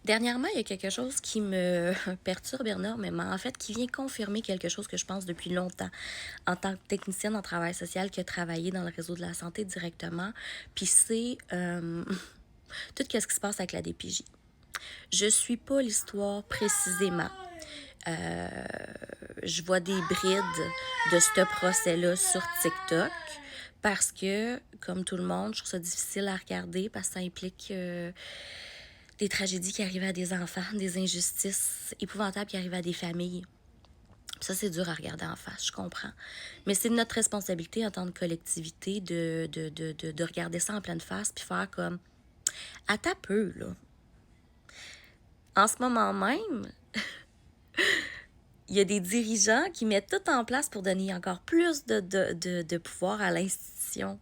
Dernièrement, il y a quelque chose qui me perturbe énormément, en fait, qui vient confirmer quelque chose que je pense depuis longtemps en tant que technicienne en travail social qui a travaillé dans le réseau de la santé directement. Puis c'est tout ce qui se passe avec la DPJ. Je suis pas l'histoire précisément. Je vois des brides de ce procès-là sur TikTok parce que, comme tout le monde, je trouve ça difficile à regarder parce que ça implique des tragédies qui arrivent à des enfants, des injustices épouvantables qui arrivent à des familles. Ça, c'est dur à regarder en face, je comprends. Mais c'est notre responsabilité en tant que collectivité de regarder ça en pleine face puis faire comme... Attends peu, là. En ce moment même, il y a des dirigeants qui mettent tout en place pour donner encore plus de pouvoir à l'institution.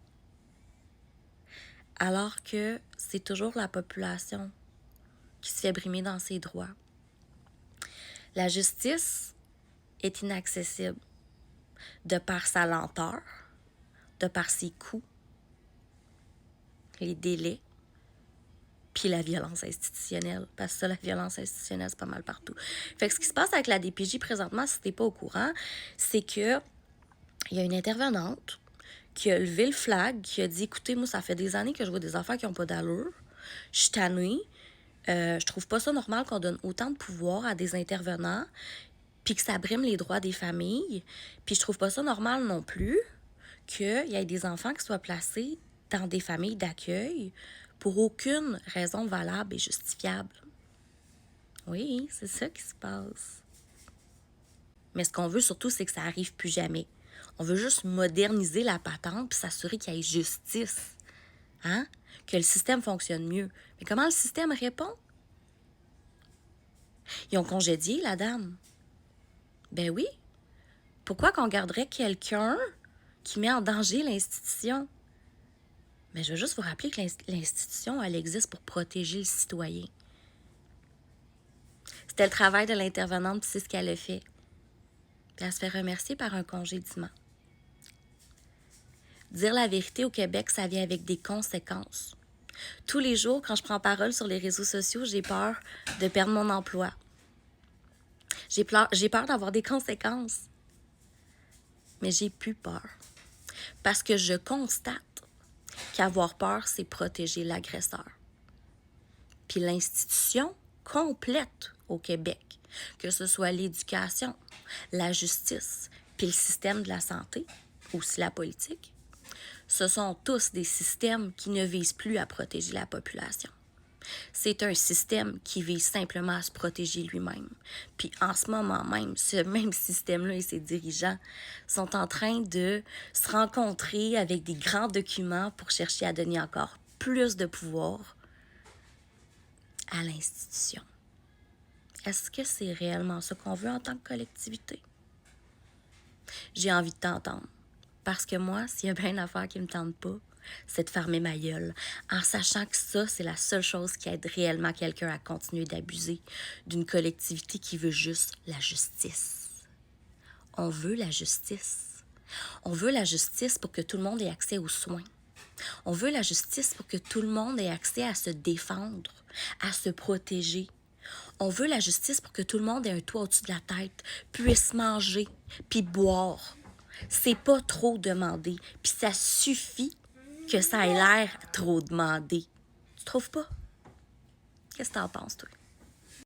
Alors que c'est toujours la population qui se fait brimer dans ses droits. La justice est inaccessible de par sa lenteur, de par ses coûts, les délais, puis la violence institutionnelle. Parce que ça, la violence institutionnelle, c'est pas mal partout. Fait que ce qui se passe avec la DPJ présentement, si t'es pas au courant, c'est que il y a une intervenante qui a levé le flag, qui a dit, écoutez, moi, ça fait des années que je vois des affaires qui n'ont pas d'allure. Je suis tannée. Je trouve pas ça normal qu'on donne autant de pouvoir à des intervenants puis que ça brime les droits des familles. Puis je trouve pas ça normal non plus qu'il y ait des enfants qui soient placés dans des familles d'accueil pour aucune raison valable et justifiable. Oui, c'est ça qui se passe. Mais ce qu'on veut surtout, c'est que ça arrive plus jamais. On veut juste moderniser la patente puis s'assurer qu'il y ait justice. Hein? Que le système fonctionne mieux. Mais comment le système répond? Ils ont congédié la dame. Ben oui. Pourquoi qu'on garderait quelqu'un qui met en danger l'institution? Mais je veux juste vous rappeler que l'institution, elle existe pour protéger le citoyen. C'était le travail de l'intervenante, puis c'est ce qu'elle a fait. Puis elle se fait remercier par un congédiement. Dire la vérité au Québec, ça vient avec des conséquences. Tous les jours, quand je prends parole sur les réseaux sociaux, j'ai peur de perdre mon emploi. J'ai peur d'avoir des conséquences. Mais j'ai plus peur. Parce que je constate qu'avoir peur, c'est protéger l'agresseur. Puis l'institution complète au Québec, que ce soit l'éducation, la justice, puis le système de la santé, aussi la politique, ce sont tous des systèmes qui ne visent plus à protéger la population. C'est un système qui vise simplement à se protéger lui-même. Puis en ce moment même, ce même système-là et ses dirigeants sont en train de se rencontrer avec des grands documents pour chercher à donner encore plus de pouvoir à l'institution. Est-ce que c'est réellement ce qu'on veut en tant que collectivité? J'ai envie de t'entendre. Parce que moi, s'il y a bien une affaire qui me tente pas, c'est de fermer ma gueule, en sachant que ça, c'est la seule chose qui aide réellement quelqu'un à continuer d'abuser d'une collectivité qui veut juste la justice. On veut la justice. On veut la justice pour que tout le monde ait accès aux soins. On veut la justice pour que tout le monde ait accès à se défendre, à se protéger. On veut la justice pour que tout le monde ait un toit au-dessus de la tête, puisse manger, puis boire. C'est pas trop demandé, puis ça suffit que ça ait l'air trop demandé. Tu trouves pas? Qu'est-ce que t'en penses, toi?